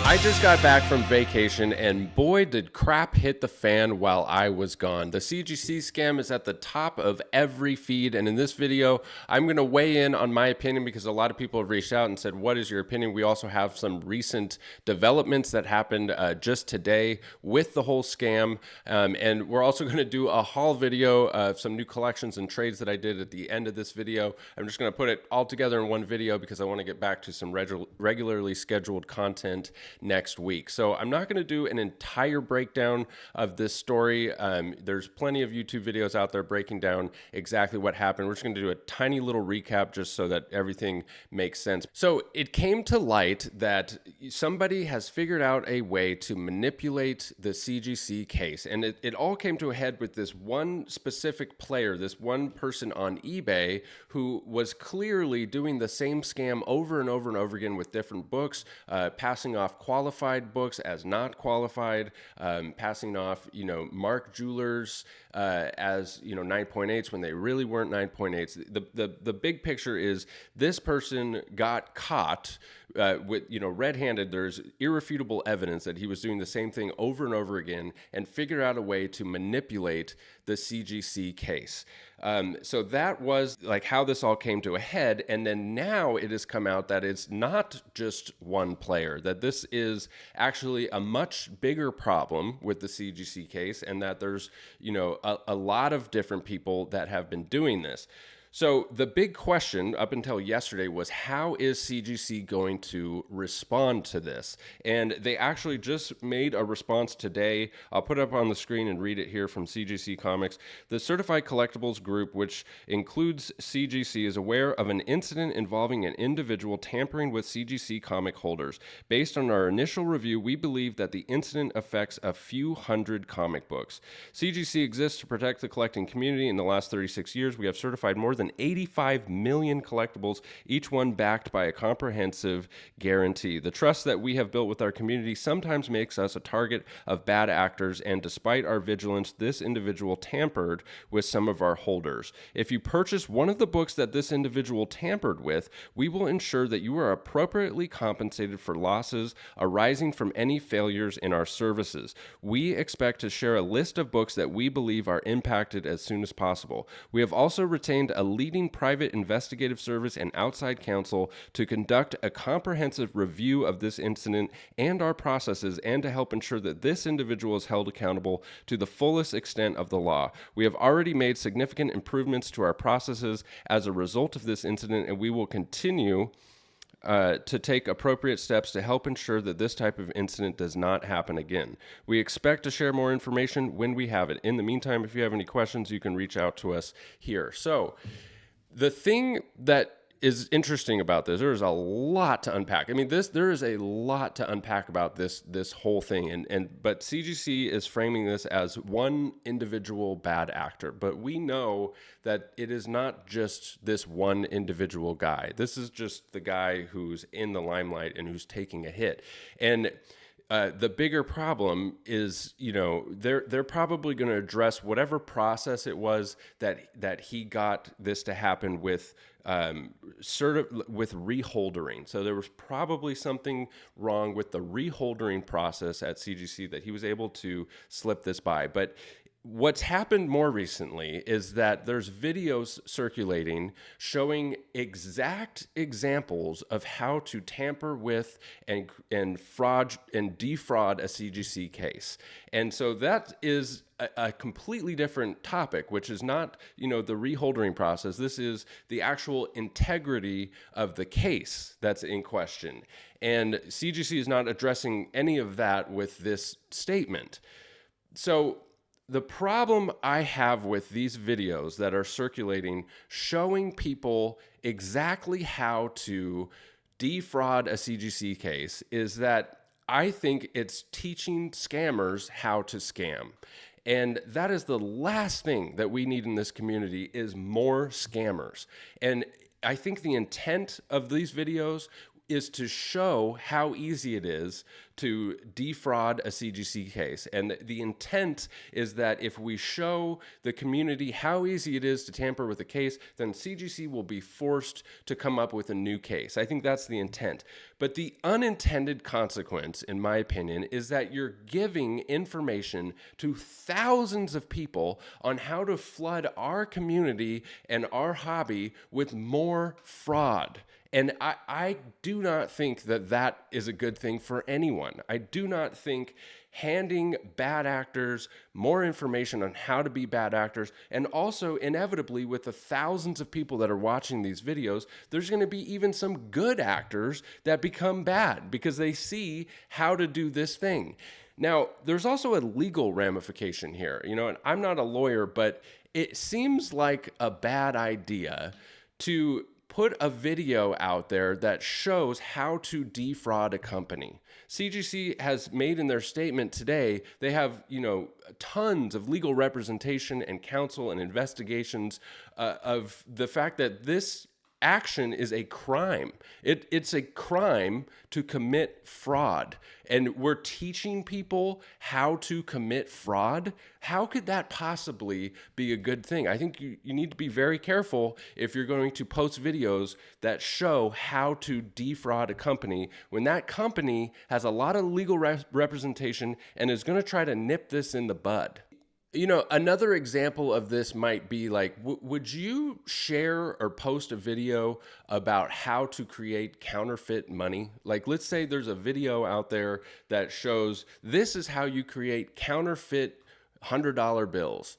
I just got back from vacation and boy did crap hit the fan while I was gone. The CGC scam is at the top of every feed, and in this video I'm going to weigh in on my opinion because a lot of people have reached out and said, what is your opinion? We also have some recent developments that happened just today with the whole scam, and we're also going to do a haul video of some new collections and trades that I did at the end of this video. I'm just going to put it all together in one video because I want to get back to some regularly scheduled content next week. So I'm not going to do an entire breakdown of this story. There's plenty of YouTube videos out there breaking down exactly what happened. We're just going to do a tiny little recap just so that everything makes sense. So it came to light that somebody has figured out a way to manipulate the CGC case. And it all came to a head with this one specific player, this one person on eBay who was clearly doing the same scam over and over and over again with different books, passing off qualified books as not qualified, passing off, Mark Jewelers as, 9.8s when they really weren't 9.8s. The big picture is this person got caught with, red-handed. There's irrefutable evidence that he was doing the same thing over and over again and figured out a way to manipulate the CGC case. So that was like how this all came to a head. And then now it has come out that it's not just one player, that this is actually a much bigger problem with the CGC case, and that there's, a lot of different people that have been doing this. So the big question up until yesterday was, how is CGC going to respond to this? And they actually just made a response today. I'll put it up on the screen and read it here from CGC Comics. The Certified Collectibles Group, which includes CGC, is aware of an incident involving an individual tampering with CGC comic holders. Based on our initial review, we believe that the incident affects a few hundred comic books. CGC exists to protect the collecting community. In the last 36 years, we have certified more than 85 million collectibles, each one backed by a comprehensive guarantee. The trust that we have built with our community sometimes makes us a target of bad actors, and despite our vigilance, this individual tampered with some of our holders. If you purchase one of the books that this individual tampered with, we will ensure that you are appropriately compensated for losses arising from any failures in our services. We expect to share a list of books that we believe are impacted as soon as possible. We have also retained a leading private investigative service and outside counsel to conduct a comprehensive review of this incident and our processes, and to help ensure that this individual is held accountable to the fullest extent of the law. We have already made significant improvements to our processes as a result of this incident, and we will continue to take appropriate steps to help ensure that this type of incident does not happen again. We expect to share more information when we have it. In the meantime, if you have any questions, you can reach out to us here. So the thing that is interesting about this, there is a lot to unpack. I mean, there is a lot to unpack about this whole thing, but CGC is framing this as one individual bad actor. But we know that it is not just this one individual guy. This is just the guy who's in the limelight and who's taking a hit. And the bigger problem is, they're probably going to address whatever process it was that he got this to happen with, with reholdering. So there was probably something wrong with the reholdering process at CGC that he was able to slip this by. But what's happened more recently is that there's videos circulating showing exact examples of how to tamper with and fraud and defraud a CGC case. And so that is a completely different topic, which is not, the reholdering process. This is the actual integrity of the case that's in question. And CGC is not addressing any of that with this statement. So the problem I have with these videos that are circulating showing people exactly how to defraud a CGC case is that I think it's teaching scammers how to scam. And that is the last thing that we need in this community is more scammers. And I think the intent of these videos is to show how easy it is to defraud a CGC case. And the intent is that if we show the community how easy it is to tamper with a case, then CGC will be forced to come up with a new case. I think that's the intent. But the unintended consequence, in my opinion, is that you're giving information to thousands of people on how to flood our community and our hobby with more fraud. And I do not think that that is a good thing for anyone. I do not think handing bad actors more information on how to be bad actors, and also inevitably with the thousands of people that are watching these videos, there's going to be even some good actors that become bad because they see how to do this thing. Now, there's also a legal ramification here, and I'm not a lawyer, but it seems like a bad idea to put a video out there that shows how to defraud a company. CGC has made in their statement today, they have, tons of legal representation and counsel and investigations of the fact that this action is a crime. It's a crime to commit fraud. And we're teaching people how to commit fraud. How could that possibly be a good thing? I think you need to be very careful if you're going to post videos that show how to defraud a company when that company has a lot of legal representation and is going to try to nip this in the bud. Another example of this might be like, would you share or post a video about how to create counterfeit money? Like, let's say there's a video out there that shows this is how you create counterfeit $100 bills.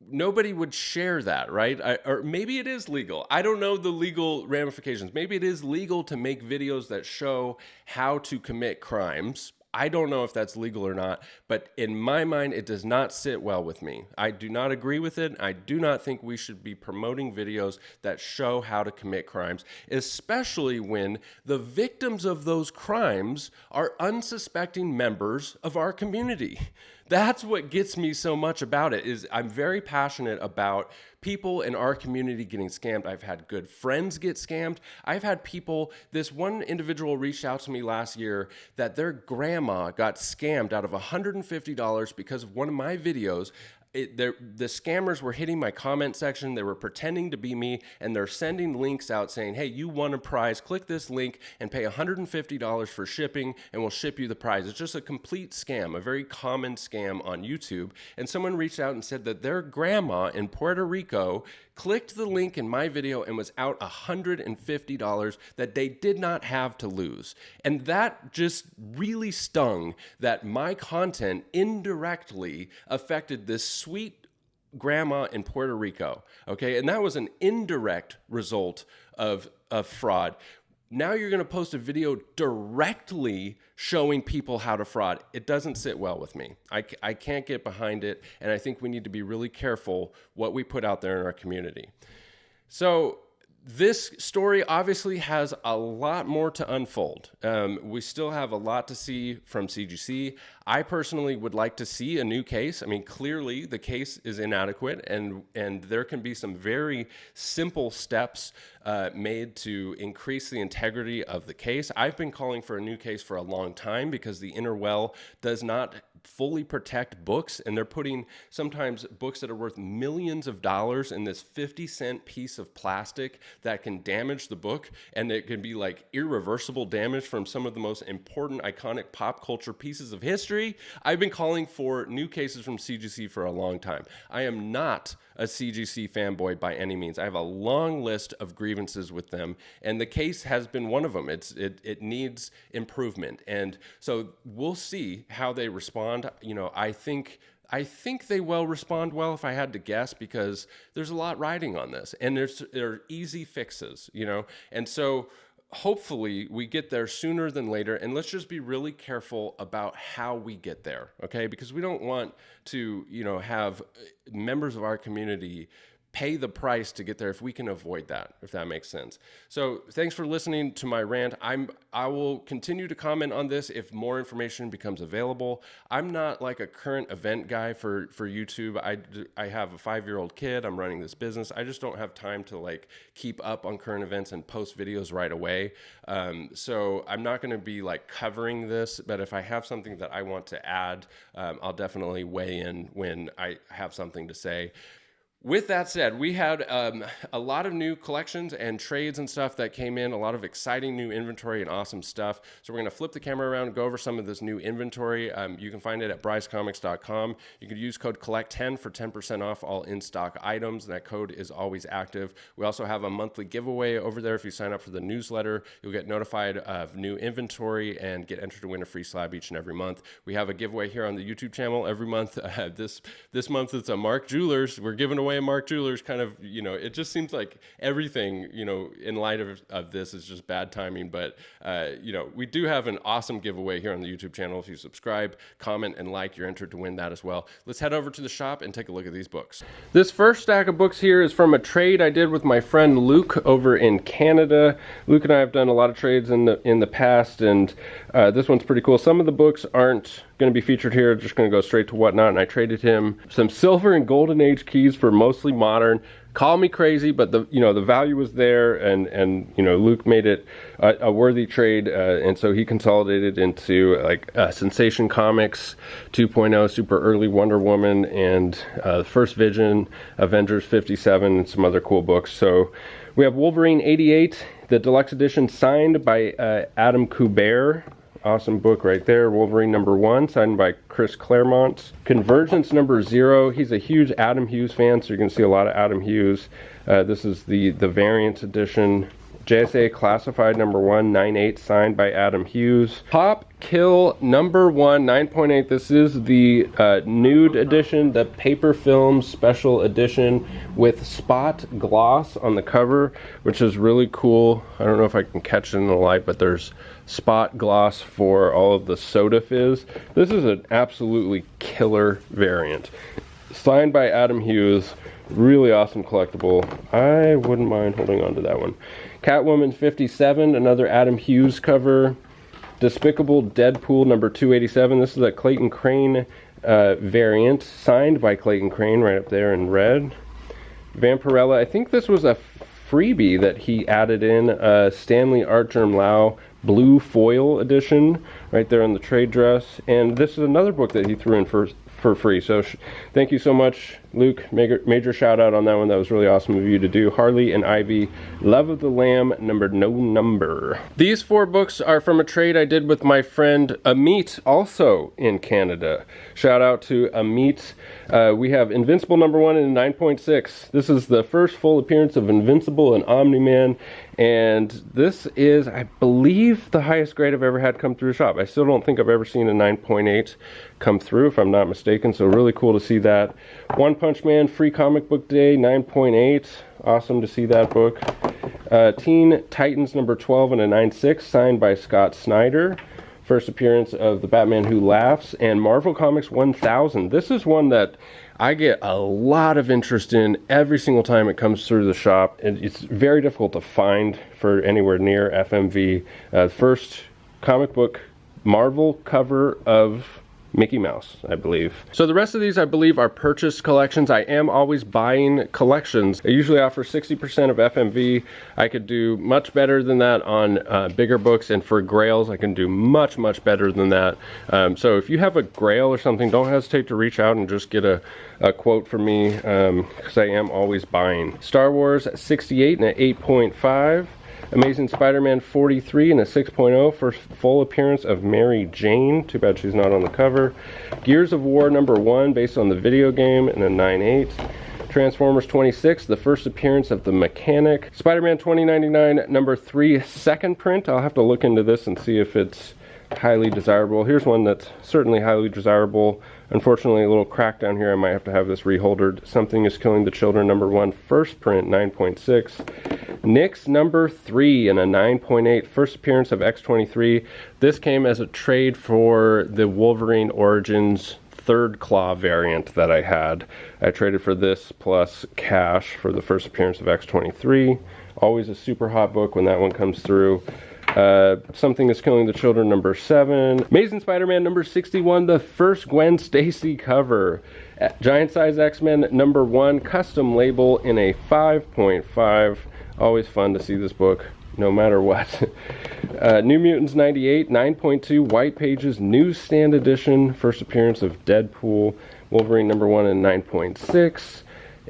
Nobody would share that, right? Or maybe it is legal. I don't know the legal ramifications. Maybe it is legal to make videos that show how to commit crimes. I don't know if that's legal or not, but in my mind, it does not sit well with me. I do not agree with it. I do not think we should be promoting videos that show how to commit crimes, especially when the victims of those crimes are unsuspecting members of our community. That's what gets me so much about it, is I'm very passionate about people in our community getting scammed. I've had good friends get scammed. I've had people, this one individual reached out to me last year that their grandma got scammed out of $150 because of one of my videos. The scammers were hitting my comment section. They were pretending to be me, and they're sending links out saying, hey, you won a prize. Click this link and pay $150 for shipping, and we'll ship you the prize. It's just a complete scam, a very common scam on YouTube. And someone reached out and said that their grandma in Puerto Rico clicked the link in my video and was out $150 that they did not have to lose. And that just really stung that my content indirectly affected this sweet grandma in Puerto Rico. Okay. And that was an indirect result of fraud. Now you're going to post a video directly showing people how to fraud. It doesn't sit well with me. I can't get behind it. And I think we need to be really careful what we put out there in our community. So this story obviously has a lot more to unfold. We still have a lot to see from CGC. I personally would like to see a new case. I mean, clearly the case is inadequate, and there can be some very simple steps made to increase the integrity of the case. I've been calling for a new case for a long time because the inner well does not fully protect books, and they're putting sometimes books that are worth millions of dollars in this 50-cent piece of plastic that can damage the book, and it can be like irreversible damage from some of the most important iconic pop culture pieces of history. I've been calling for new cases from CGC for a long time. I am not a CGC fanboy by any means. I have a long list of grievances with them, and the case has been one of them. It needs improvement, and so we'll see how they respond. I think they will respond well, if I had to guess, because there's a lot riding on this, and there are easy fixes, and so hopefully we get there sooner than later. And let's just be really careful about how we get there, okay? Because we don't want to, have members of our community pay the price to get there if we can avoid that, if that makes sense. So thanks for listening to my rant. I will continue to comment on this if more information becomes available. I'm not like a current event guy for YouTube. I have a 5-year-old kid. I'm running this business. I just don't have time to like keep up on current events and post videos right away. So I'm not going to be like covering this, but if I have something that I want to add, I'll definitely weigh in when I have something to say. With that said, we had a lot of new collections and trades and stuff that came in, a lot of exciting new inventory and awesome stuff. So we're going to flip the camera around and go over some of this new inventory. You can find it at brycecomics.com. You could use code COLLECT10 for 10% off all in-stock items. That code is always active. We also have a monthly giveaway over there. If you sign up for the newsletter, you'll get notified of new inventory and get entered to win a free slab each and every month. We have a giveaway here on the YouTube channel every month. This month it's a Mark Jewelers. We're giving away Mark Jewelers. Kind of, it just seems like everything, in light of this is just bad timing. But, we do have an awesome giveaway here on the YouTube channel. If you subscribe, comment, and like, you're entered to win that as well. Let's head over to the shop and take a look at these books. This first stack of books here is from a trade I did with my friend Luke over in Canada. Luke and I have done a lot of trades in the past, and this one's pretty cool. Some of the books aren't going to be featured here, just going to go straight to whatnot, and I traded him some silver and golden age keys for mostly modern. Call me crazy, but the value was there, and Luke made it a worthy trade, and so he consolidated into like Sensation Comics 2.0, super early Wonder Woman, and First Vision, Avengers 57, and some other cool books. So we have Wolverine 88, the deluxe edition, signed by Adam Kubert. Awesome book right there. Wolverine #1, signed by Chris Claremont. Convergence #0. He's a huge Adam Hughes fan, so you're going to see a lot of Adam Hughes. This is the variant edition. JSA Classified #1, 9.8, signed by Adam Hughes. Pop Kill #1, 9.8. This is the nude edition, the paper film special edition with spot gloss on the cover, which is really cool. I don't know if I can catch it in the light, but there's spot gloss for all of the soda fizz. This is an absolutely killer variant. Signed by Adam Hughes. Really awesome collectible. I wouldn't mind holding on to that one. Catwoman 57, another Adam Hughes cover. Despicable Deadpool #287. This is a Clayton Crane variant, signed by Clayton Crane right up there in red. Vampirella, I think this was a freebie that he added in, Stanley Artgerm Lau blue foil edition right there on the trade dress. And this is another book that he threw in for free. So thank you so much, Luke. Major shout out on that one. That was really awesome of you to do. Harley and Ivy, Love of the Lamb, no number. These 4 books are from a trade I did with my friend Amit, also in Canada. Shout out to Amit. We have Invincible #1 in 9.6. This is the first full appearance of Invincible and Omni-Man, and this is, I believe, the highest grade I've ever had come through a shop. I still don't think I've ever seen a 9.8 come through, if I'm not mistaken, so really cool to see that. One Punch Man Free Comic Book Day 9.8. Awesome to see that book. Teen Titans #12 in a 9.6, signed by Scott Snyder. First appearance of the Batman Who Laughs. And Marvel Comics 1000. This is one that I get a lot of interest in every single time it comes through the shop. It's very difficult to find for anywhere near FMV. First comic book Marvel cover of Mickey Mouse, I believe. So the rest of these, I believe, are purchased collections. I am always buying collections. I usually offer 60% of FMV. I could do much better than that on bigger books, and for grails, I can do much better than that. So if you have a grail or something, don't hesitate to reach out and just get a quote from me, because I am always buying. Star Wars 68 and an 8.5. Amazing Spider-Man 43 and a 6.0, first full appearance of Mary Jane. Too bad she's not on the cover. Gears of War #1, based on the video game, and a 9.8. Transformers 26, the first appearance of the Mechanic. Spider-Man 2099 #3, second print. I'll have to look into this and see if it's highly desirable. Here's one that's certainly highly desirable. Unfortunately, a little crack down here. I might have to have this reholdered. Something is Killing the Children #1, first print, 9.6. Nyx #3 and a 9.8, first appearance of X-23. This came as a trade for the Wolverine Origins third claw variant that I had. I traded for this plus cash for the first appearance of X-23. Always a super hot book when that one comes through. Something is Killing the Children, number 7. Amazing Spider-Man, number 61, the first Gwen Stacy cover. Giant Size X-Men, number 1, custom label in a 5.5. Always fun to see this book, no matter what. New Mutants 98, 9.2, white pages, newsstand edition. First appearance of Deadpool. Wolverine, number 1, and 9.6.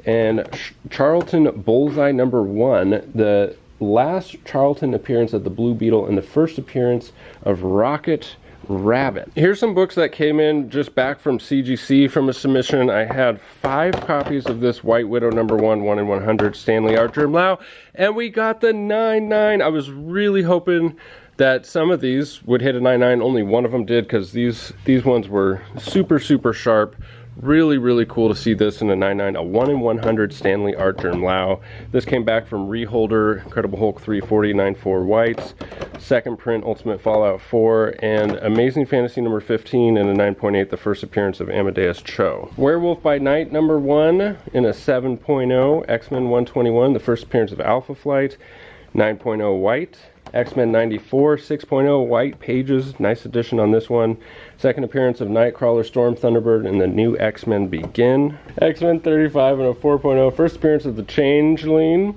And Charlton Bullseye, number 1, the last Charlton appearance of the Blue Beetle and the first appearance of Rocket Rabbit. Here's some books that came in just back from CGC from a submission. I had 5 copies of this White Widow number 1, 1 in 100, Stanley Art Germ Lau, and we got the 9.9. I was really hoping that some of these would hit a 9.9. Only one of them did, because these ones were super sharp. Really cool to see this in a 9.9, a 1 in 100 Stanley Art Germ Lau. This came back from Reholder, Incredible Hulk 340, 9.4 whites, second print Ultimate Fallout 4, and Amazing Fantasy number 15 in a 9.8, the first appearance of Amadeus Cho. Werewolf by Night number 1 in a 7.0, X-Men 121, the first appearance of Alpha Flight, 9.0 white. X-Men 94, 6.0 white pages, nice edition on this one. Second appearance of Nightcrawler, Storm Thunderbird, and the new X-Men Begin. X-Men 35 and a 4.0, first appearance of the Changeling.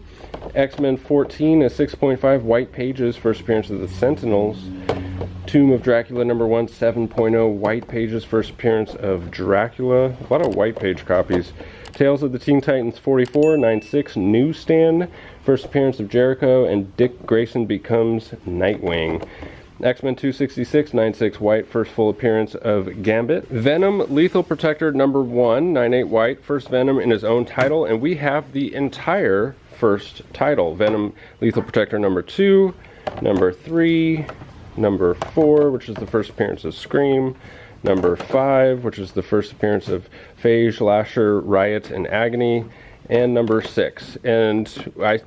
X-Men 14, a 6.5 white pages, first appearance of the Sentinels. Tomb of Dracula number 1, 7.0 white pages, first appearance of Dracula. A lot of white page copies. Tales of the Teen Titans 44, 9.6 newsstand, first appearance of Jericho, and Dick Grayson becomes Nightwing. X-Men 266, 9.6 white, first full appearance of Gambit. Venom Lethal Protector number 1, 9.8 white, first Venom in his own title, and we have the entire first title. Venom Lethal Protector number 2, number 3, number 4, which is the first appearance of Scream, number 5, which is the first appearance of Phage, Lasher, Riot, and Agony, and number 6. And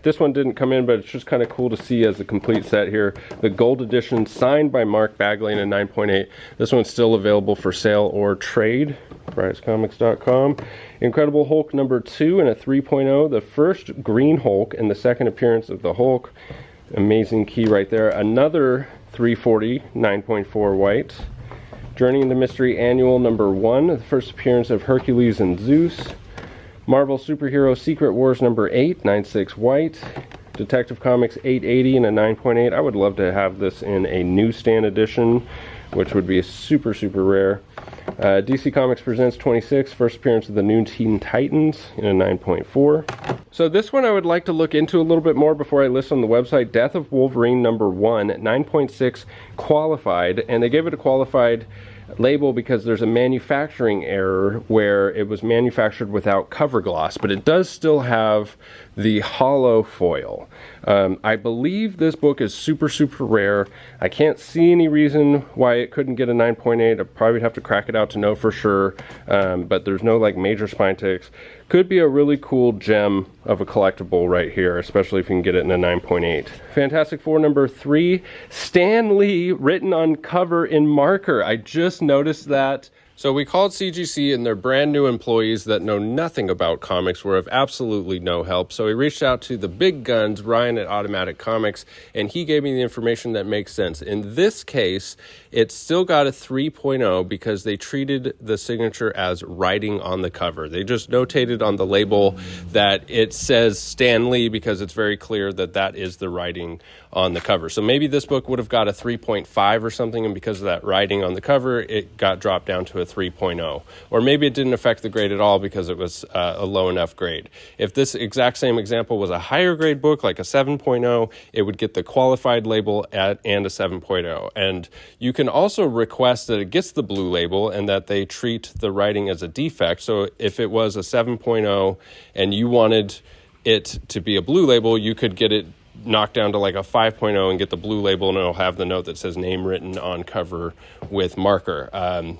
this one didn't come in, but it's just kind of cool to see as a complete set here. The gold edition signed by Mark Bagley in a 9.8. This one's still available for sale or trade, brightscomics.com. Incredible Hulk number 2 in a 3.0, the first Green Hulk and the second appearance of the Hulk. Amazing key right there. Another 340, 9.4 white. Journey into Mystery Annual number 1, the first appearance of Hercules and Zeus. Marvel Superhero Secret Wars number 8, 9.6 white. Detective Comics 880 and a 9.8. I would love to have this in a newsstand edition, which would be super rare. DC Comics Presents 26, first appearance of the new Teen Titans in a 9.4. So this one I would like to look into a little bit more before I list on the website. Death of Wolverine number 1, 9.6 qualified, and they gave it a qualified label because there's a manufacturing error where it was manufactured without cover gloss, but it does still have the hollow foil. I believe this book is super rare. I can't see any reason why it couldn't get a 9.8. I'd probably have to crack it out to know for sure, but there's no like major spine ticks. Could be a really cool gem of a collectible right here, especially if you can get it in a 9.8. Fantastic Four number 3, Stan Lee written on cover in marker. I just noticed that. So we called CGC, and their brand new employees that know nothing about comics were of absolutely no help. So we reached out to the big guns, Ryan at Automatic Comics, and he gave me the information that makes sense. In this case, it's still got a 3.0 because they treated the signature as writing on the cover. They just notated on the label that it says Stan Lee because it's very clear that that is the writing on the cover. So maybe this book would have got a 3.5 or something, and because of that writing on the cover, it got dropped down to a 3.0. Or maybe it didn't affect the grade at all because it was a low enough grade. If this exact same example was a higher grade book, like a 7.0, it would get the qualified label and a 7.0. And you can also request that it gets the blue label and that they treat the writing as a defect. So if it was a 7.0 and you wanted it to be a blue label, you could get it knock down to like a 5.0 and get the blue label, and it'll have the note that says name written on cover with marker.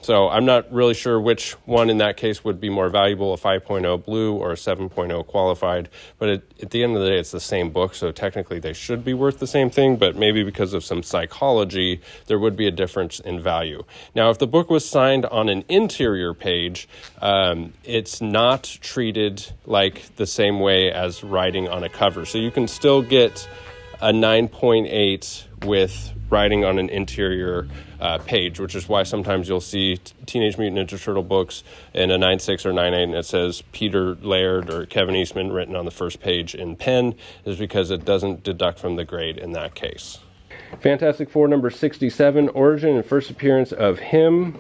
So I'm not really sure which one in that case would be more valuable, a 5.0 blue or a 7.0 qualified. But at the end of the day, it's the same book, so technically they should be worth the same thing, but maybe because of some psychology, there would be a difference in value. Now, if the book was signed on an interior page, it's not treated like the same way as writing on a cover. So you can still get a 9.8 with writing on an interior page, which is why sometimes you'll see Teenage Mutant Ninja Turtle books in a 9.6 or 9.8 and it says Peter Laird or Kevin Eastman written on the first page in pen, is because it doesn't deduct from the grade in that case. Fantastic Four number 67, origin and first appearance of him.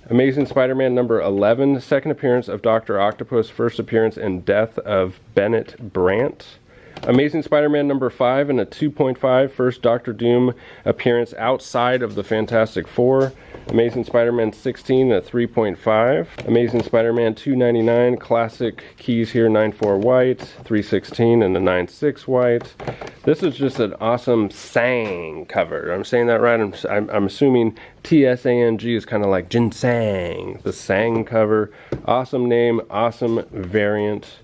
Amazing Spider-Man number 11, second appearance of Dr. Octopus, first appearance and death of Bennett Brant. Amazing Spider-Man number 5 and a 2.5, first Doctor Doom appearance outside of the Fantastic Four. Amazing Spider-Man 16, a 3.5. Amazing Spider-Man 299, classic keys here, 9.4 white, 316 and a 9.6 white. This is just an awesome Sang cover. I'm saying that right? I'm assuming T-S-A-N-G is kind of like ginseng. The Sang cover. Awesome name, awesome variant.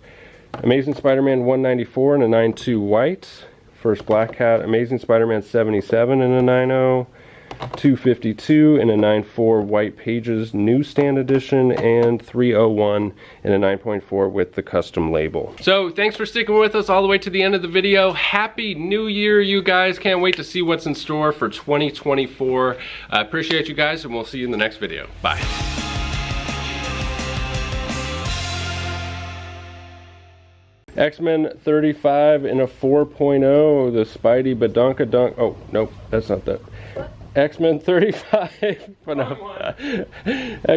Amazing Spider-Man 194 and a 9.2 white. First Black Cat. Amazing Spider-Man 77 and a 9.0. 252 and a 9.4 white pages newsstand edition, and 301 and a 9.4 with the custom label. So thanks for sticking with us all the way to the end of the video. Happy New Year, you guys. Can't wait to see what's in store for 2024. I appreciate you guys, and we'll see you in the next video. Bye. X-Men 35 in a 4.0, the Spidey Badunkadunk. Oh, nope, that's not that. X-Men 35.